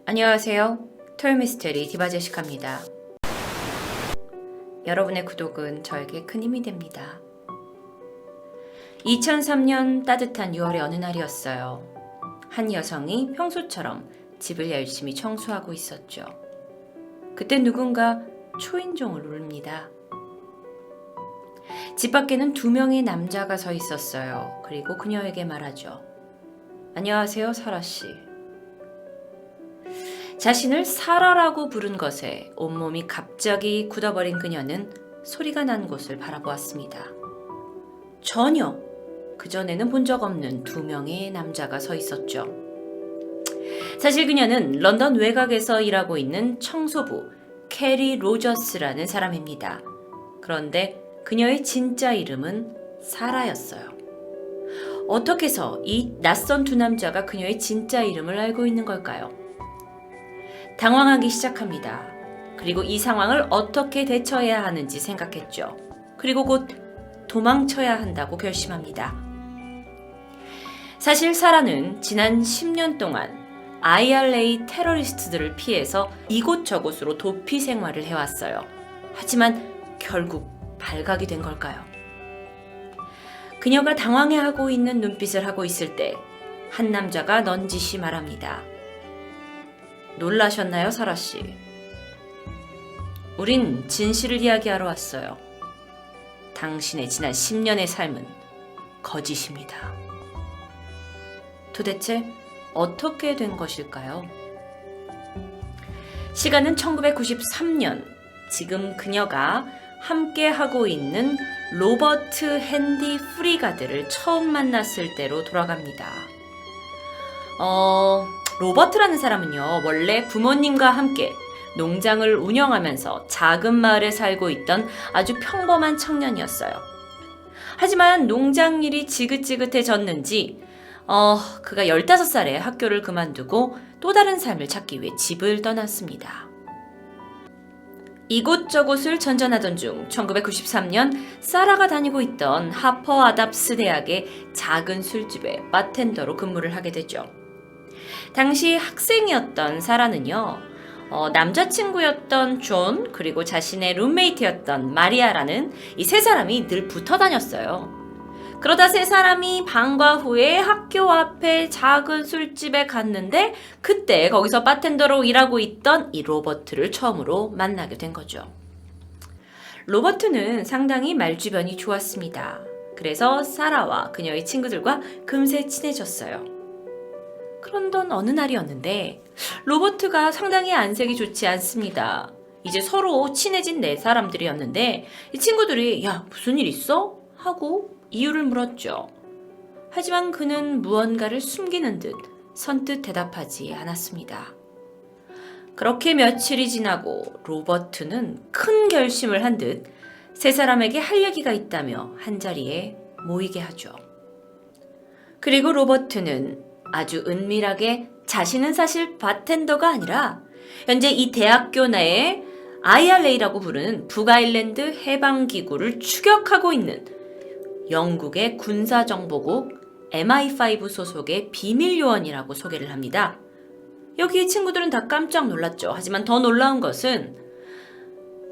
안녕하세요. 토요미스테리 디바제시카입니다. 여러분의 구독은 저에게 큰 힘이 됩니다. 2003년 따뜻한 6월의 어느 날이었어요. 한 여성이 평소처럼 집을 열심히 청소하고 있었죠. 그때 누군가 초인종을 누릅니다. 집 밖에는 2명의 남자가 서 있었어요. 그리고 그녀에게 말하죠. 안녕하세요, 사라씨. 자신을 사라라고 부른 것에 온몸이 갑자기 굳어버린 그녀는 소리가 난 곳을 바라보았습니다. 전혀 그전에는 본 적 없는 2명의 남자가 서 있었죠. 사실 그녀는 런던 외곽에서 일하고 있는 청소부 캐리 로저스라는 사람입니다. 그런데 그녀의 진짜 이름은 사라였어요. 어떻게 해서 이 낯선 2 남자가 그녀의 진짜 이름을 알고 있는 걸까요? 당황하기 시작합니다. 그리고 이 상황을 어떻게 대처해야 하는지 생각했죠. 그리고 곧 도망쳐야 한다고 결심합니다. 사실 사라는 지난 10년 동안 IRA 테러리스트들을 피해서 이곳저곳으로 도피 생활을 해왔어요. 하지만 결국 발각이 된 걸까요? 그녀가 당황해하고 있는 눈빛을 하고 있을 때 한 남자가 넌지시 말합니다. 놀라셨나요, 사라씨? 우린 진실을 이야기하러 왔어요. 당신의 지난 10년의 삶은 거짓입니다. 도대체 어떻게 된 것일까요? 시간은 1993년, 지금 그녀가 함께 하고 있는 로버트 핸디 프리가드를 처음 만났을 때로 돌아갑니다. 로버트라는 사람은요, 원래 부모님과 함께 농장을 운영하면서 작은 마을에 살고 있던 아주 평범한 청년이었어요. 하지만 농장 일이 지긋지긋해졌는지 그가 15살에 학교를 그만두고 또 다른 삶을 찾기 위해 집을 떠났습니다. 이곳저곳을 전전하던 중 1993년 사라가 다니고 있던 하퍼 아답스 대학의 작은 술집에 바텐더로 근무를 하게 되죠. 당시 학생이었던 사라는요, 남자친구였던 존, 그리고 자신의 룸메이트였던 마리아라는 이 3사람이 늘 붙어 다녔어요. 그러다 3사람이 방과 후에 학교 앞에 작은 술집에 갔는데 그때 거기서 바텐더로 일하고 있던 이 로버트를 처음으로 만나게 된 거죠. 로버트는 상당히 말주변이 좋았습니다. 그래서 사라와 그녀의 친구들과 금세 친해졌어요. 그런던 어느 날이었는데 로버트가 상당히 안색이 좋지 않습니다. 이제 서로 친해진 4사람들이었는데 이 친구들이 야, 무슨 일 있어? 하고 이유를 물었죠. 하지만 그는 무언가를 숨기는 듯 선뜻 대답하지 않았습니다. 그렇게 며칠이 지나고 로버트는 큰 결심을 한 듯 3사람에게 할 얘기가 있다며 한자리에 모이게 하죠. 그리고 로버트는 아주 은밀하게 자신은 사실 바텐더가 아니라 현재 이 대학교 내에 IRA라고 부르는 북아일랜드 해방기구를 추격하고 있는 영국의 군사정보국 MI5 소속의 비밀요원이라고 소개를 합니다. 여기 친구들은 다 깜짝 놀랐죠. 하지만 더 놀라운 것은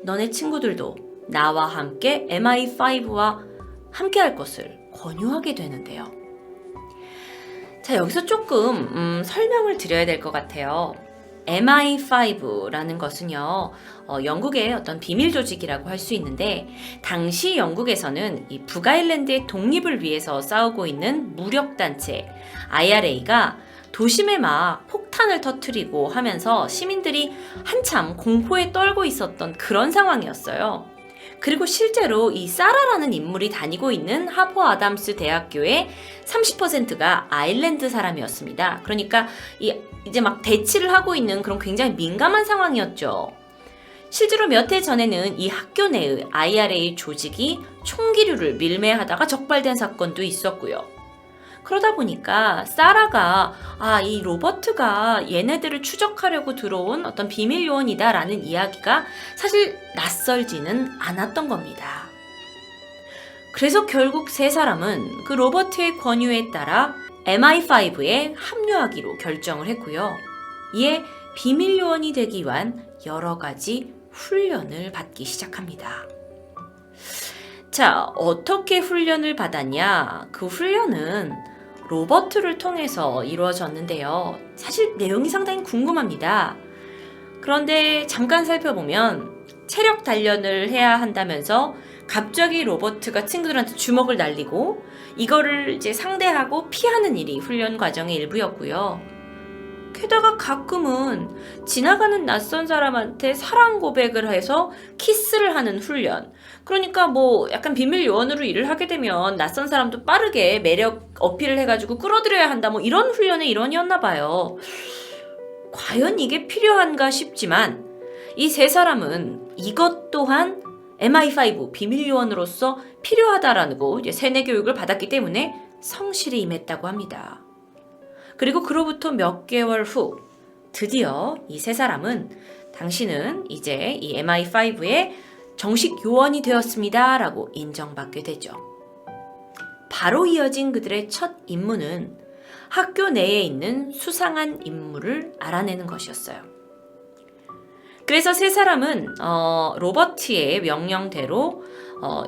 너네 친구들도 나와 함께 MI5와 함께 할 것을 권유하게 되는데요. 자, 여기서 조금 설명을 드려야 될 것 같아요. MI5라는 것은요, 영국의 어떤 비밀 조직이라고 할 수 있는데 당시 영국에서는 이 북아일랜드의 독립을 위해서 싸우고 있는 무력단체 IRA가 도심에 막 폭탄을 터뜨리고 하면서 시민들이 한참 공포에 떨고 있었던 그런 상황이었어요. 그리고 실제로 이 사라라는 인물이 다니고 있는 하퍼 아담스 대학교의 30%가 아일랜드 사람이었습니다. 그러니까 이제 막 대치를 하고 있는 그런 굉장히 민감한 상황이었죠. 실제로 몇 해 전에는 이 학교 내의 IRA 조직이 총기류를 밀매하다가 적발된 사건도 있었고요. 그러다 보니까 사라가 이 로버트가 얘네들을 추적하려고 들어온 어떤 비밀 요원이다라는 이야기가 사실 낯설지는 않았던 겁니다. 그래서 결국 3사람은 그 로버트의 권유에 따라 MI5에 합류하기로 결정을 했고요. 이에 비밀 요원이 되기 위한 여러 가지 훈련을 받기 시작합니다. 자, 어떻게 훈련을 받았냐? 그 훈련은 로버트를 통해서 이루어졌는데요. 사실 내용이 상당히 궁금합니다. 그런데 잠깐 살펴보면 체력 단련을 해야 한다면서 갑자기 로버트가 친구들한테 주먹을 날리고 이거를 이제 상대하고 피하는 일이 훈련 과정의 일부였고요. 게다가 가끔은 지나가는 낯선 사람한테 사랑 고백을 해서 키스를 하는 훈련. 그러니까 뭐 약간 비밀 요원으로 일을 하게 되면 낯선 사람도 빠르게 매력 어필을 해가지고 끌어들여야 한다. 뭐 이런 훈련의 일환이었나 봐요. 과연 이게 필요한가 싶지만 이 세 사람은 이것 또한 MI5 비밀 요원으로서 필요하다라고 이제 세뇌 교육을 받았기 때문에 성실히 임했다고 합니다. 그리고 그로부터 몇 개월 후 드디어 이 세 사람은 당신은 이제 이 MI5의 정식 요원이 되었습니다 라고 인정받게 되죠. 바로 이어진 그들의 첫 임무는 학교 내에 있는 수상한 인물을 알아내는 것이었어요. 그래서 세 사람은 로버트의 명령대로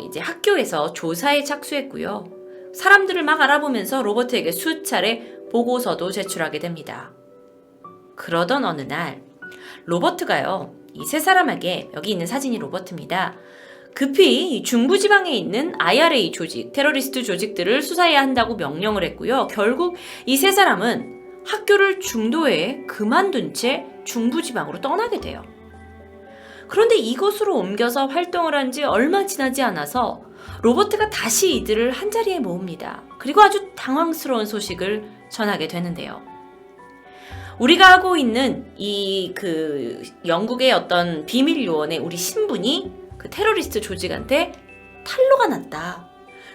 이제 학교에서 조사에 착수했고요. 사람들을 막 알아보면서 로버트에게 수차례 보고서도 제출하게 됩니다. 그러던 어느 날 로버트가요, 이 세 사람에게, 여기 있는 사진이 로버트입니다. 급히 중부지방에 있는 IRA 조직, 테러리스트 조직들을 수사해야 한다고 명령을 했고요. 결국 이 세 사람은 학교를 중도에 그만둔 채 중부지방으로 떠나게 돼요. 그런데 이곳으로 옮겨서 활동을 한 지 얼마 지나지 않아서 로버트가 다시 이들을 한자리에 모읍니다. 그리고 아주 당황스러운 소식을 전하게 되는데요. 우리가 하고 있는 이 영국의 어떤 비밀 요원의 우리 신분이 그 테러리스트 조직한테 탄로가 났다.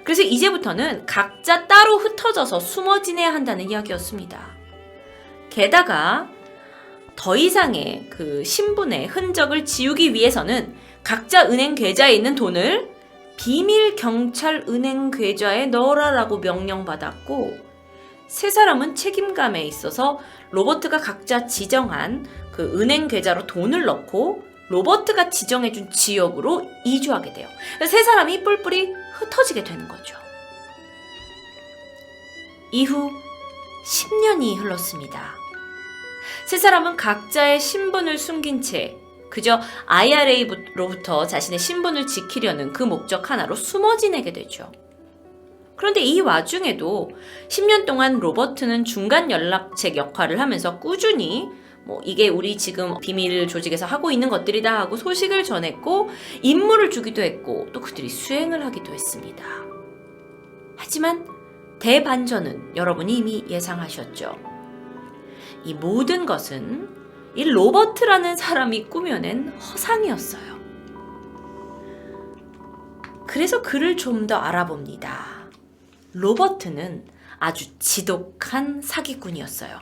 그래서 이제부터는 각자 따로 흩어져서 숨어 지내야 한다는 이야기였습니다. 게다가 더 이상의 그 신분의 흔적을 지우기 위해서는 각자 은행 계좌에 있는 돈을 비밀 경찰 은행 계좌에 넣어라라고 명령받았고, 세 사람은 책임감에 있어서 로버트가 각자 지정한 그 은행 계좌로 돈을 넣고 로버트가 지정해준 지역으로 이주하게 돼요. 세 사람이 뿔뿔이 흩어지게 되는 거죠. 이후 10년이 흘렀습니다. 세 사람은 각자의 신분을 숨긴 채 그저 IRA로부터 자신의 신분을 지키려는 그 목적 하나로 숨어 지내게 되죠. 그런데 이 와중에도 10년 동안 로버트는 중간 연락책 역할을 하면서 꾸준히 이게 우리 지금 비밀 조직에서 하고 있는 것들이다 하고 소식을 전했고 임무를 주기도 했고 또 그들이 수행을 하기도 했습니다. 하지만 대반전은 여러분이 이미 예상하셨죠. 이 모든 것은 이 로버트라는 사람이 꾸며낸 허상이었어요. 그래서 그를 좀 더 알아봅니다. 로버트는 아주 지독한 사기꾼이었어요.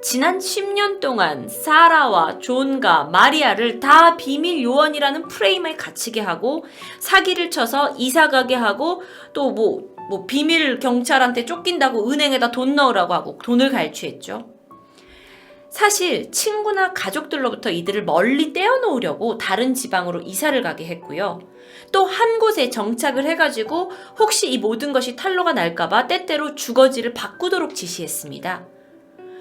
지난 10년 동안 사라와 존과 마리아를 다 비밀 요원이라는 프레임에 갇히게 하고 사기를 쳐서 이사가게 하고 또 비밀 경찰한테 쫓긴다고 은행에다 돈 넣으라고 하고 돈을 갈취했죠. 사실 친구나 가족들로부터 이들을 멀리 떼어놓으려고 다른 지방으로 이사를 가게 했고요. 또 한 곳에 정착을 해가지고 혹시 이 모든 것이 탄로가 날까봐 때때로 주거지를 바꾸도록 지시했습니다.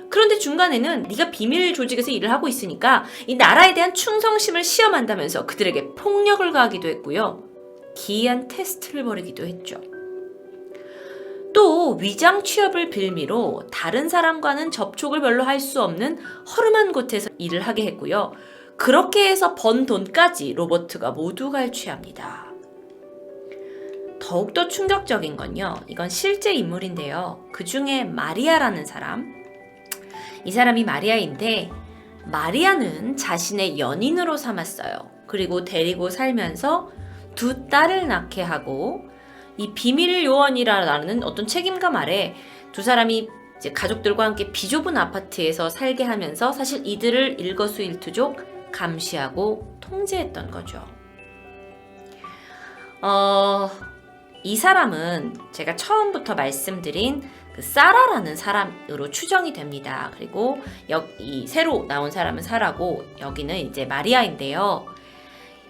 그런데 중간에는 네가 비밀 조직에서 일을 하고 있으니까 이 나라에 대한 충성심을 시험한다면서 그들에게 폭력을 가하기도 했고요. 기이한 테스트를 벌이기도 했죠. 또 위장 취업을 빌미로 다른 사람과는 접촉을 별로 할 수 없는 허름한 곳에서 일을 하게 했고요. 그렇게 해서 번 돈까지 로버트가 모두 갈취합니다. 더욱더 충격적인 건요. 이건 실제 인물인데요. 그 중에 마리아라는 사람. 이 사람이 마리아인데 마리아는 자신의 연인으로 삼았어요. 그리고 데리고 살면서 두 딸을 낳게 하고 이 비밀 요원이라는 어떤 책임감 아래 두 사람이 이제 가족들과 함께 비좁은 아파트에서 살게 하면서 사실 이들을 일거수일투족 감시하고 통제했던 거죠. 이 사람은 제가 처음부터 말씀드린 그 사라라는 사람으로 추정이 됩니다. 그리고 이 새로 나온 사람은 사라고 여기는 이제 마리아인데요.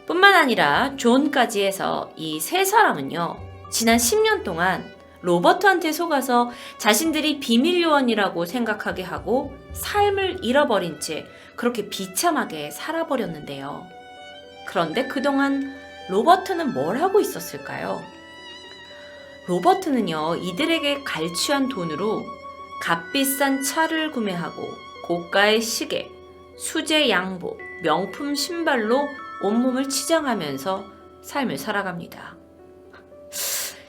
뿐만 아니라 존까지 해서 이 세 사람은요, 지난 10년 동안 로버트한테 속아서 자신들이 비밀 요원이라고 생각하게 하고 삶을 잃어버린 채 그렇게 비참하게 살아버렸는데요. 그런데 그동안 로버트는 뭘 하고 있었을까요? 로버트는요, 이들에게 갈취한 돈으로 값비싼 차를 구매하고 고가의 시계, 수제 양복, 명품 신발로 온몸을 치장하면서 삶을 살아갑니다.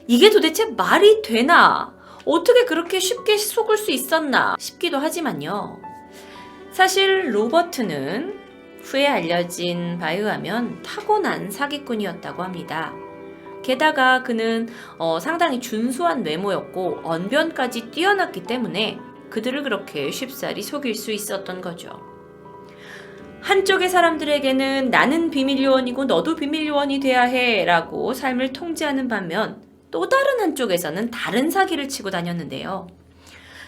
이게 도대체 말이 되나? 어떻게 그렇게 쉽게 속을 수 있었나 싶기도 하지만요. 사실 로버트는 후에 알려진 바에 의하면 타고난 사기꾼이었다고 합니다. 게다가 그는 상당히 준수한 외모였고 언변까지 뛰어났기 때문에 그들을 그렇게 쉽사리 속일 수 있었던 거죠. 한쪽의 사람들에게는 나는 비밀 요원이고 너도 비밀 요원이 돼야 해 라고 삶을 통제하는 반면 또 다른 한쪽에서는 다른 사기를 치고 다녔는데요.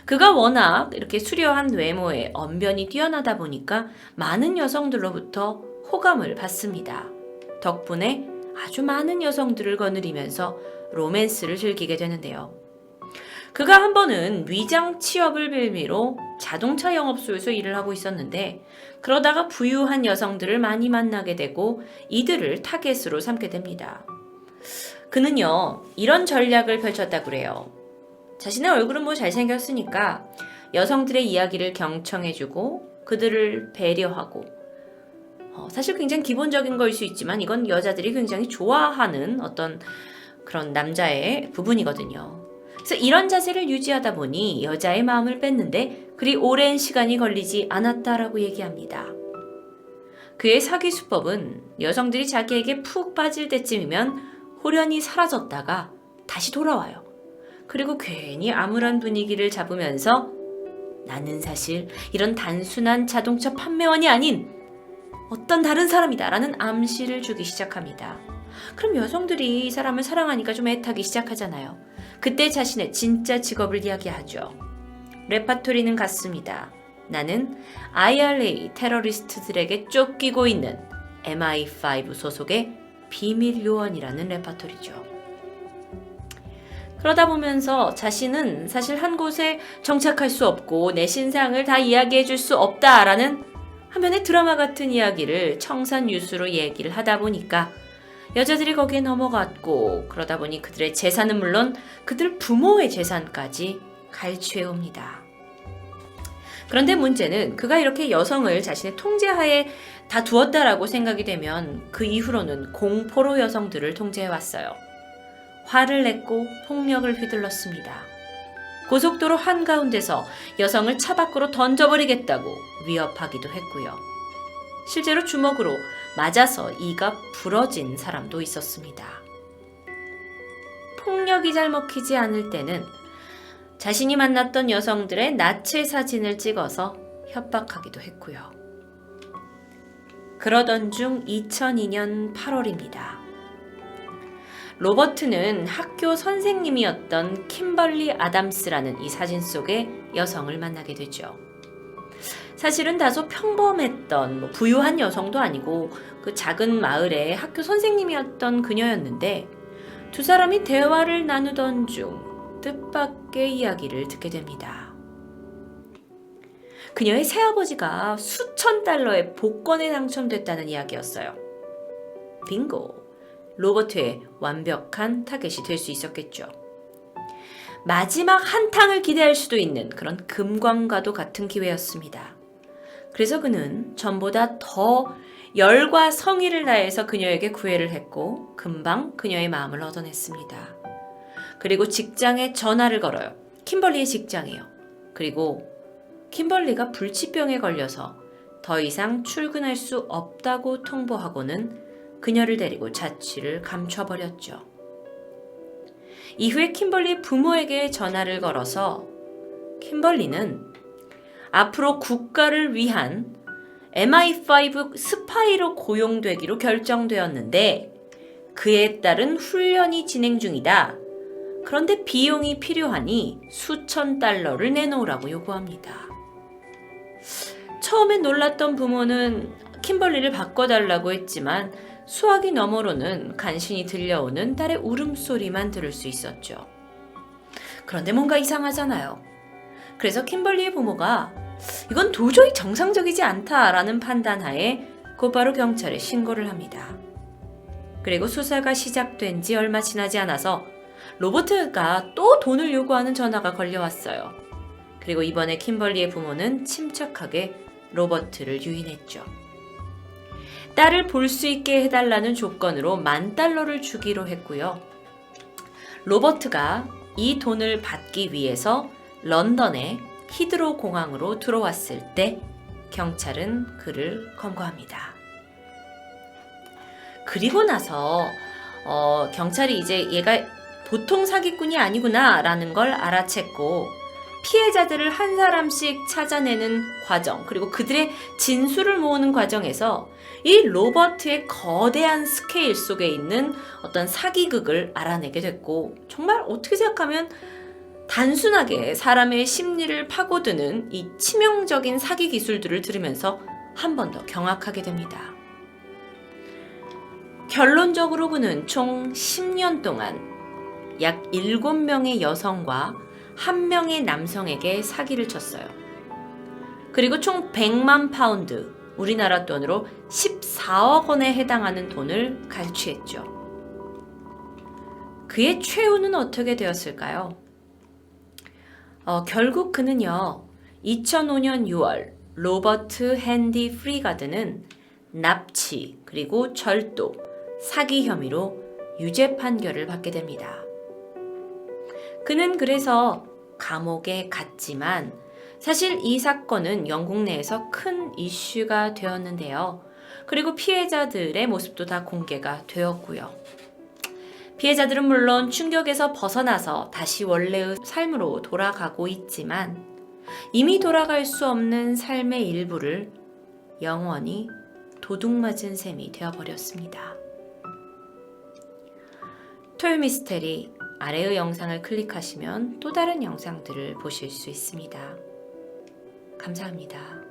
그가 워낙 이렇게 수려한 외모에 언변이 뛰어나다 보니까 많은 여성들로부터 호감을 받습니다. 덕분에 아주 많은 여성들을 거느리면서 로맨스를 즐기게 되는데요. 그가 한 번은 위장 취업을 빌미로 자동차 영업소에서 일을 하고 있었는데 그러다가 부유한 여성들을 많이 만나게 되고 이들을 타겟으로 삼게 됩니다. 그는요, 이런 전략을 펼쳤다고 그래요. 자신의 얼굴은 뭐 잘생겼으니까 여성들의 이야기를 경청해주고 그들을 배려하고 사실 굉장히 기본적인 걸 수 있지만 이건 여자들이 굉장히 좋아하는 어떤 그런 남자의 부분이거든요. 그래서 이런 자세를 유지하다 보니 여자의 마음을 뺐는데 그리 오랜 시간이 걸리지 않았다라고 얘기합니다. 그의 사기 수법은 여성들이 자기에게 푹 빠질 때쯤이면 호련히 사라졌다가 다시 돌아와요. 그리고 괜히 암울한 분위기를 잡으면서 나는 사실 이런 단순한 자동차 판매원이 아닌 어떤 다른 사람이다 라는 암시를 주기 시작합니다. 그럼 여성들이 이 사람을 사랑하니까 좀 애타기 시작하잖아요. 그때 자신의 진짜 직업을 이야기하죠. 레파토리는 같습니다. 나는 IRA 테러리스트들에게 쫓기고 있는 MI5 소속의 비밀 요원이라는 레파토리죠. 그러다 보면서 자신은 사실 한 곳에 정착할 수 없고 내 신상을 다 이야기해 줄 수 없다라는 화면의 드라마 같은 이야기를 청산유수로 얘기를 하다 보니까 여자들이 거기에 넘어갔고 그러다 보니 그들의 재산은 물론 그들 부모의 재산까지 갈취해옵니다. 그런데 문제는 그가 이렇게 여성을 자신의 통제하에 다 두었다라고 생각이 되면 그 이후로는 공포로 여성들을 통제해왔어요. 화를 냈고 폭력을 휘둘렀습니다. 고속도로 한가운데서 여성을 차 밖으로 던져버리겠다고 위협하기도 했고요. 실제로 주먹으로 맞아서 이가 부러진 사람도 있었습니다. 폭력이 잘 먹히지 않을 때는 자신이 만났던 여성들의 나체 사진을 찍어서 협박하기도 했고요. 그러던 중 2002년 8월입니다. 로버트는 학교 선생님이었던 킴벌리 아담스라는 이 사진 속의 여성을 만나게 되죠. 사실은 다소 평범했던 부유한 여성도 아니고 그 작은 마을의 학교 선생님이었던 그녀였는데 두 사람이 대화를 나누던 중 뜻밖의 이야기를 듣게 됩니다. 그녀의 새아버지가 수천 달러의 복권에 당첨됐다는 이야기였어요. 빙고! 로버트의 완벽한 타겟이 될 수 있었겠죠. 마지막 한탕을 기대할 수도 있는 그런 금광과도 같은 기회였습니다. 그래서 그는 전보다 더 열과 성의를 다해서 그녀에게 구애를 했고 금방 그녀의 마음을 얻어냈습니다. 그리고 직장에 전화를 걸어요. 킴벌리의 직장이에요. 그리고 킴벌리가 불치병에 걸려서 더 이상 출근할 수 없다고 통보하고는 그녀를 데리고 자취를 감춰버렸죠. 이후에 킴벌리 부모에게 전화를 걸어서 킴벌리는 앞으로 국가를 위한 MI5 스파이로 고용되기로 결정되었는데 그에 따른 훈련이 진행 중이다. 그런데 비용이 필요하니 수천 달러를 내놓으라고 요구합니다. 처음엔 놀랐던 부모는 킴벌리를 바꿔달라고 했지만 수화기 너머로는 간신히 들려오는 딸의 울음소리만 들을 수 있었죠. 그런데 뭔가 이상하잖아요. 그래서 킴벌리의 부모가 이건 도저히 정상적이지 않다라는 판단하에 곧바로 경찰에 신고를 합니다. 그리고 수사가 시작된 지 얼마 지나지 않아서 로버트가 또 돈을 요구하는 전화가 걸려왔어요. 그리고 이번에 킴벌리의 부모는 침착하게 로버트를 유인했죠. 딸을 볼 수 있게 해달라는 조건으로 $10,000를 주기로 했고요. 로버트가 이 돈을 받기 위해서 런던의 히드로 공항으로 들어왔을 때 경찰은 그를 검거합니다. 그리고 나서 경찰이 이제 얘가 보통 사기꾼이 아니구나 라는 걸 알아챘고 피해자들을 한 사람씩 찾아내는 과정 그리고 그들의 진술을 모으는 과정에서 이 로버트의 거대한 스케일 속에 있는 어떤 사기극을 알아내게 됐고 정말 어떻게 생각하면 단순하게 사람의 심리를 파고드는 이 치명적인 사기 기술들을 들으면서 한 번 더 경악하게 됩니다. 결론적으로 그는 총 10년 동안 약 7명의 여성과 1명의 남성에게 사기를 쳤어요. 그리고 총 100만 파운드, 우리나라 돈으로 14억 원에 해당하는 돈을 갈취했죠. 그의 최후는 어떻게 되었을까요? 결국 그는요, 2005년 6월 로버트 핸디 프리가드는 납치 그리고 절도, 사기 혐의로 유죄 판결을 받게 됩니다. 그는 그래서 감옥에 갔지만 사실 이 사건은 영국 내에서 큰 이슈가 되었는데요. 그리고 피해자들의 모습도 다 공개가 되었고요. 피해자들은 물론 충격에서 벗어나서 다시 원래의 삶으로 돌아가고 있지만 이미 돌아갈 수 없는 삶의 일부를 영원히 도둑맞은 셈이 되어버렸습니다. 토요미스테리 아래의 영상을 클릭하시면 또 다른 영상들을 보실 수 있습니다. 감사합니다.